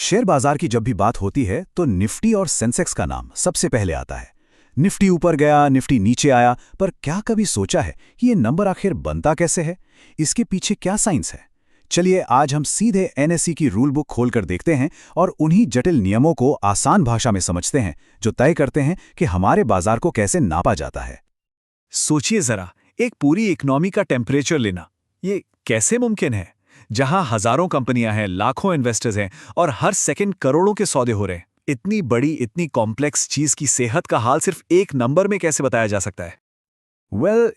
Share बाजार की जब भी बात होती है तो निफ्टी और सेंसेक्स का नाम सबसे पहले आता है। निफ्टी ऊपर गया, निफ्टी नीचे आया, पर क्या कभी सोचा है कि ये नंबर आखिर बनता कैसे है? इसके पीछे क्या साइंस है? चलिए आज हम सीधे एनएसई की रूल बुक खोलकर देखते हैं और उन्हीं जटिल नियमों को आसान भाषा में समझते हैं जो तय करते हैं कि हमारे बाजार को कैसे नापा जाता है। सोचिए जरा, एक पूरी इकोनॉमी का टेम्परेचर लेना, ये कैसे मुमकिन है? जहां हजारों कंपनियां हैं, लाखों इन्वेस्टर्स हैं और हर सेकंड करोड़ों के सौदे हो रहे हैं। इतनी बड़ी, इतनी कॉम्प्लेक्स चीज की सेहत का हाल सिर्फ एक नंबर में कैसे बताया जा सकता है?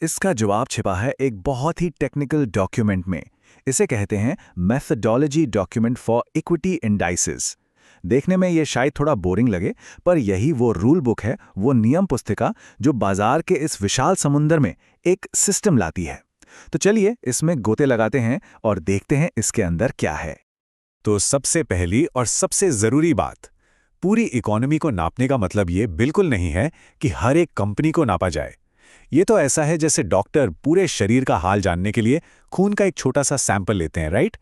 इसका जवाब छिपा है एक बहुत ही टेक्निकल डॉक्यूमेंट में। इसे कहते हैं methodology document for equity indices. देखने में ये शायद थोड़ा बोरिंग लगे, पर यही वो रूल बुक है, वो नियम पुस्तिका जो बाजार के इस विशाल समुंदर में एक सिस्टम लाती है। तो चलिए इसमें गोते लगाते हैं और देखते हैं इसके अंदर क्या है। तो सबसे पहली और सबसे जरूरी बात, पूरी इकोनॉमी को नापने का मतलब ये बिल्कुल नहीं है कि हर एक कंपनी को नापा जाए। ये तो ऐसा है जैसे डॉक्टर पूरे शरीर का हाल जानने के लिए खून का एक छोटा सा सैंपल लेते हैं, राइट?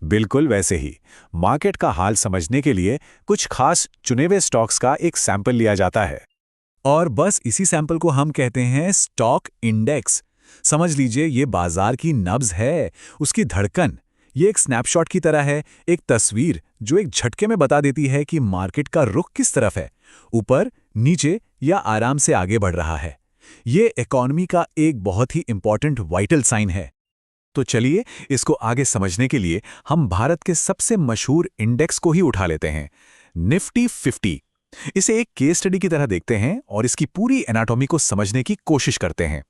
बिल्कुल वैसे ही मार्केट का हाल समझने के लिए कुछ खास चुने हुए स्टॉक्स का एक सैंपल लिया जाता है और बस इसी सैंपल को हम कहते हैं स्टॉक इंडेक्स। समझ लीजिए ये बाजार की नब्ज है, उसकी धड़कन। ये एक स्नैपशॉट की तरह है, एक तस्वीर जो एक झटके में बता देती है कि मार्केट का रुख किस तरफ है, ऊपर, नीचे या आराम से आगे बढ़ रहा है। ये इकोनॉमी का एक बहुत ही इंपॉर्टेंट वाइटल साइन है। तो चलिए इसको आगे समझने के लिए हम भारत के सबसे मशहूर इंडेक्स को ही उठा लेते हैं, निफ्टी 50। इसे एक केस स्टडी की तरह देखते हैं और इसकी पूरी एनाटॉमी को समझने की कोशिश करते हैं।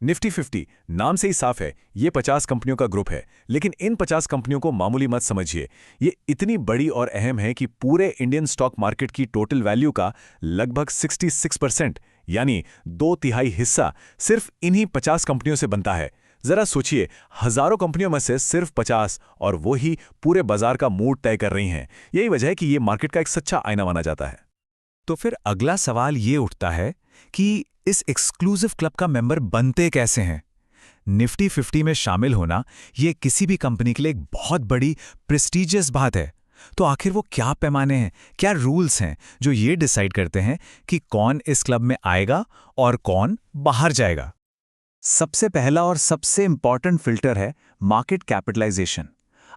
निफ्टी 50 नाम से ही साफ है, ये 50 कंपनियों का ग्रुप है। लेकिन इन 50 कंपनियों को मामूली मत समझिए। ये इतनी बड़ी और अहम है कि पूरे इंडियन स्टॉक मार्केट की टोटल वैल्यू का लगभग 66% यानी 2/3 हिस्सा सिर्फ इन्हीं 50 कंपनियों से बनता है। जरा सोचिए, हजारों कंपनियों में से सिर्फ 50 और वो ही पूरे बाजार का मूड तय कर रही हैं। यही वजह है कि ये मार्केट का एक सच्चा आईना माना जाता है। तो फिर अगला सवाल ये उठता है कि इस एक्सक्लूसिव क्लब का मेंबर बनते कैसे हैं? निफ्टी 50 में शामिल होना ये किसी भी कंपनी के लिए एक बहुत बड़ी प्रेस्टीजियस बात है। तो आखिर वो क्या पैमाने हैं, क्या रूल्स हैं जो ये डिसाइड करते हैं कि कौन इस क्लब में आएगा और कौन बाहर जाएगा? सबसे पहला और सबसे इंपॉर्टेंट फिल्टर है मार्केट कैपिटलाइजेशन।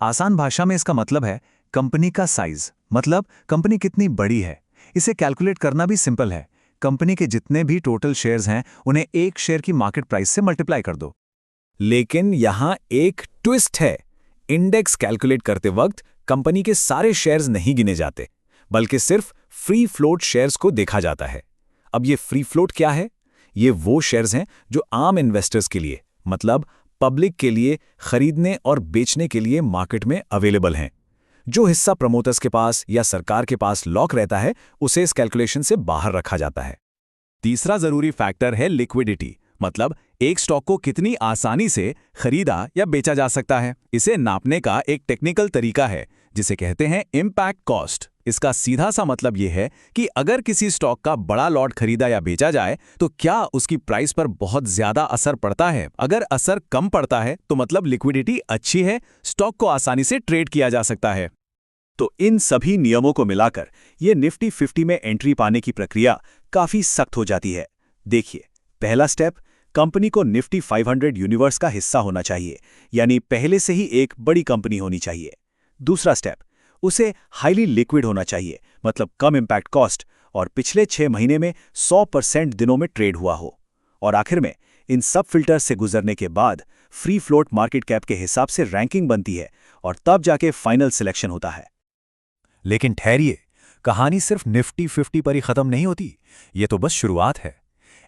आसान भाषा में इसका मतलब है कंपनी का साइज, मतलब कंपनी कितनी बड़ी है। इसे कैलकुलेट करना भी सिंपल है। कंपनी के जितने भी टोटल शेयर्स हैं उन्हें एक शेयर की मार्केट प्राइस से मल्टीप्लाई कर दो। लेकिन यहां एक ट्विस्ट है। इंडेक्स कैलकुलेट करते वक्त कंपनी के सारे शेयर्स नहीं गिने जाते, बल्कि सिर्फ फ्री फ्लोट शेयर्स को देखा जाता है। अब ये फ्री फ्लोट क्या है? ये वो शेयर्स हैं जो आम इन्वेस्टर्स के लिए, मतलब पब्लिक के लिए खरीदने और बेचने के लिए मार्केट में अवेलेबल हैं। जो हिस्सा प्रमोटर्स के पास या सरकार के पास लॉक रहता है उसे इस कैलकुलेशन से बाहर रखा जाता है। तीसरा जरूरी फैक्टर है लिक्विडिटी, मतलब एक स्टॉक को कितनी आसानी से खरीदा या बेचा जा सकता है। इसे नापने का एक टेक्निकल तरीका है जिसे कहते हैं इम्पैक्ट कॉस्ट। इसका सीधा सा मतलब यह है कि अगर किसी स्टॉक का बड़ा लॉट खरीदा या बेचा जाए तो क्या उसकी प्राइस पर बहुत ज्यादा असर पड़ता है। अगर असर कम पड़ता है तो मतलब लिक्विडिटी अच्छी है, स्टॉक को आसानी से ट्रेड किया जा सकता है। तो इन सभी नियमों को मिलाकर ये निफ्टी 50 में एंट्री पाने की प्रक्रिया काफी सख्त हो जाती है। देखिए, पहला स्टेप, कंपनी को निफ्टी 500 यूनिवर्स का हिस्सा होना चाहिए, यानी पहले से ही एक बड़ी कंपनी होनी चाहिए। दूसरा स्टेप, उसे हाईली लिक्विड होना चाहिए, मतलब कम इंपैक्ट कॉस्ट और पिछले 6 महीने में 100% दिनों में ट्रेड हुआ हो। और आखिर में इन सब फिल्टर से गुजरने के बाद फ्री फ्लोट मार्केट कैप के हिसाब से रैंकिंग बनती है और तब जाके फाइनल सिलेक्शन होता है। लेकिन ठहरिए, कहानी सिर्फ निफ्टी 50 पर ही खत्म नहीं होती। ये तो बस शुरुआत है।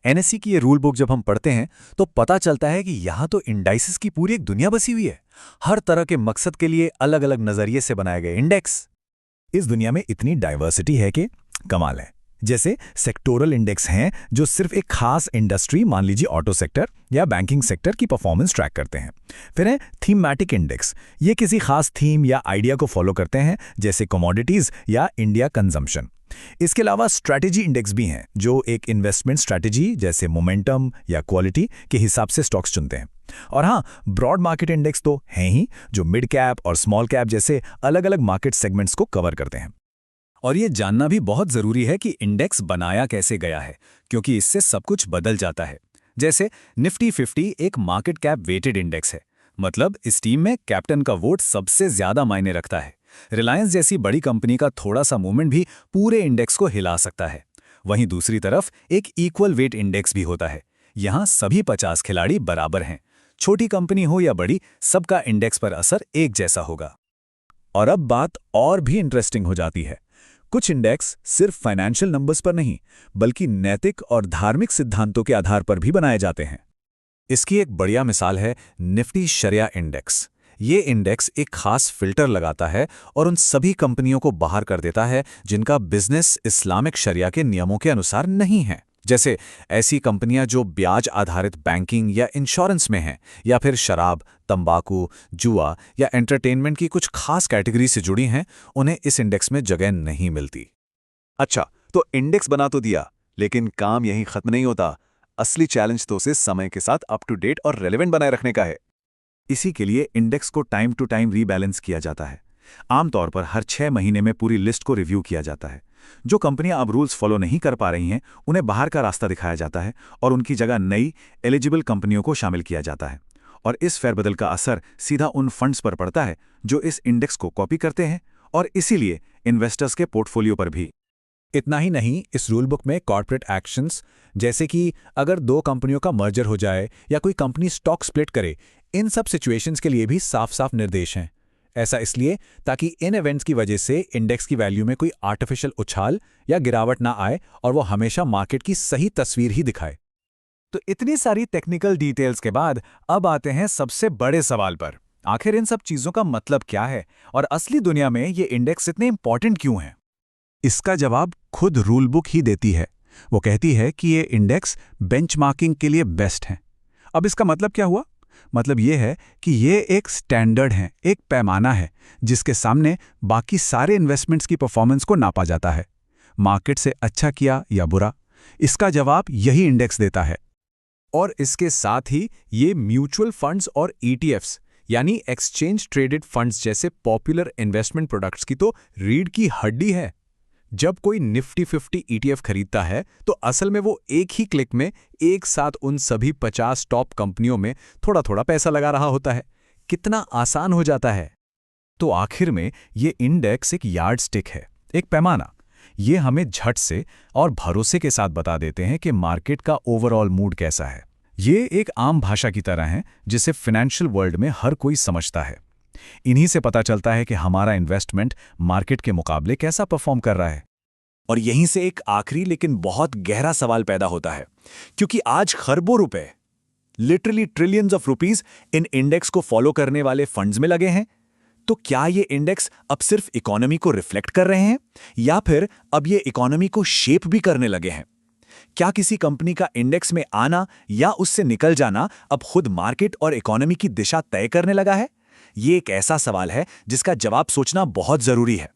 एनएसई की ये रूल बुक जब हम पढ़ते हैं तो पता चलता है कि यहाँ तो इंडाइसेस की पूरी एक दुनिया बसी हुई है। हर तरह के मकसद के लिए अलग अलग नजरिए से बनाए गए इंडेक्स। इस दुनिया में इतनी डाइवर्सिटी है कि कमाल है। जैसे सेक्टोरल इंडेक्स हैं जो सिर्फ एक खास इंडस्ट्री, मान लीजिए ऑटो सेक्टर या बैंकिंग सेक्टर की परफॉर्मेंस ट्रैक करते हैं। फिर है थीमैटिक इंडेक्स, ये किसी खास थीम या आइडिया को फॉलो करते हैं, जैसे कमोडिटीज या इंडिया कंजम्पशन। इसके अलावा स्ट्रैटेजी इंडेक्स भी हैं जो एक इन्वेस्टमेंट स्ट्रैटेजी जैसे मोमेंटम या क्वालिटी के हिसाब से स्टॉक्स चुनते हैं। और हाँ, ब्रॉड मार्केट इंडेक्स तो हैं ही जो मिड कैप और स्मॉल कैप जैसे अलग अलग मार्केट सेगमेंट्स को कवर करते हैं। और ये जानना भी बहुत जरूरी है कि इंडेक्स बनाया कैसे गया है, क्योंकि इससे सब कुछ बदल जाता है। जैसे निफ्टी 50 एक मार्केट कैप वेटेड इंडेक्स है, मतलब इस टीम में कैप्टन का वोट सबसे ज्यादा मायने रखता है। रिलायंस जैसी बड़ी कंपनी का थोड़ा सा मूवमेंट भी पूरे इंडेक्स को हिला सकता है। वहीं दूसरी तरफ एक इक्वल वेट इंडेक्स भी होता है। यहाँ सभी 50 खिलाड़ी बराबर हैं। छोटी कंपनी हो या बड़ी, सबका इंडेक्स पर असर एक जैसा होगा। और अब बात और भी इंटरेस्टिंग हो जाती है। कुछ इंडेक्स सिर्फ फाइनेंशियल नंबर्स पर नहीं, बल्कि नैतिक और धार्मिक सिद्धांतों के आधार पर भी बनाए जाते हैं। इसकी एक बढ़िया मिसाल है निफ्टी शरिया इंडेक्स। ये इंडेक्स एक खास फिल्टर लगाता है और उन सभी कंपनियों को बाहर कर देता है जिनका बिजनेस इस्लामिक शरिया के नियमों के अनुसार नहीं है। जैसे ऐसी कंपनियां जो ब्याज आधारित बैंकिंग या इंश्योरेंस में हैं, या फिर शराब, तंबाकू, जुआ या एंटरटेनमेंट की कुछ खास कैटेगरी से जुड़ी हैं, उन्हें इस इंडेक्स में जगह नहीं मिलती। अच्छा, तो इंडेक्स बना तो दिया, लेकिन काम यहीं खत्म नहीं होता। असली चैलेंज तो उसे समय के साथ अप टू डेट और रेलेवेंट बनाए रखने का है। इसी के लिए इंडेक्स को टाइम टू टाइम रीबैलेंस किया जाता है। आमतौर पर हर 6 महीने में पूरी लिस्ट को रिव्यू किया जाता है। जो कंपनियां अब रूल्स फॉलो नहीं कर पा रही हैं, उन्हें बाहर का रास्ता दिखाया जाता है और उनकी जगह नई एलिजिबल कंपनियों को शामिल किया जाता है। और इस फेरबदल का असर सीधा उन फंड्स पर पड़ता है जो इस इंडेक्स को कॉपी करते हैं, और इसीलिए इन्वेस्टर्स के पोर्टफोलियो पर भी। इतना ही नहीं, इस रूल बुक में कॉर्पोरेट एक्शंस, जैसे कि अगर 2 कंपनियों का मर्जर हो जाए या कोई कंपनी स्टॉक स्प्लिट करे, इन सब सिचुएशंस के लिए भी साफ साफ निर्देश हैं। ऐसा इसलिए ताकि इन इवेंट्स की वजह से इंडेक्स की वैल्यू में कोई आर्टिफिशियल उछाल या गिरावट ना आए और वो हमेशा मार्केट की सही तस्वीर ही दिखाए। तो इतनी सारी टेक्निकल डिटेल्स के बाद अब आते हैं सबसे बड़े सवाल पर। आखिर इन सब चीजों का मतलब क्या है और असली दुनिया में ये इंडेक्स इतने इंपॉर्टेंट क्यों हैं? इसका जवाब खुद रूल बुक ही देती है। वो कहती है कि ये इंडेक्स बेंचमार्किंग के लिए बेस्ट हैं। अब इसका मतलब क्या हुआ? मतलब ये है कि ये एक स्टैंडर्ड है, एक पैमाना है जिसके सामने बाकी सारे इन्वेस्टमेंट्स की परफॉर्मेंस को नापा जाता है। मार्केट से अच्छा किया या बुरा, इसका जवाब यही इंडेक्स देता है। और इसके साथ ही ये म्यूचुअल फंड्स और ETFs यानी एक्सचेंज ट्रेडेड फंड्स जैसे पॉपुलर इन्वेस्टमेंट प्रोडक्ट्स की तो रीढ़ की हड्डी है। जब कोई निफ्टी 50 ETF खरीदता है तो असल में वो एक ही क्लिक में एक साथ उन सभी 50 टॉप कंपनियों में थोड़ा थोड़ा पैसा लगा रहा होता है। कितना आसान हो जाता है। तो आखिर में ये इंडेक्स एक यार्डस्टिक है, एक पैमाना। ये हमें झट से और भरोसे के साथ बता देते हैं कि मार्केट का ओवरऑल मूड कैसा है। ये एक आम भाषा की तरह है जिसे फाइनेंशियल वर्ल्ड में हर कोई समझता है। इन्हीं से पता चलता है कि हमारा इन्वेस्टमेंट मार्केट के मुकाबले कैसा परफॉर्म कर रहा है। और यहीं से एक आखिरी लेकिन बहुत गहरा सवाल पैदा होता है, क्योंकि आज खरबों रुपए, literally trillions of rupees in index को फॉलो करने वाले फंड्स में लगे हैं। तो क्या ये इंडेक्स अब सिर्फ इकोनॉमी को रिफ्लेक्ट कर रहे हैं, या फिर अब ये इकोनॉमी को शेप भी करने लगे हैं? क्या किसी कंपनी का इंडेक्स में आना या उससे निकल जाना अब खुद मार्केट और इकोनॉमी की दिशा तय करने लगा है? ये एक ऐसा सवाल है जिसका जवाब सोचना बहुत जरूरी है।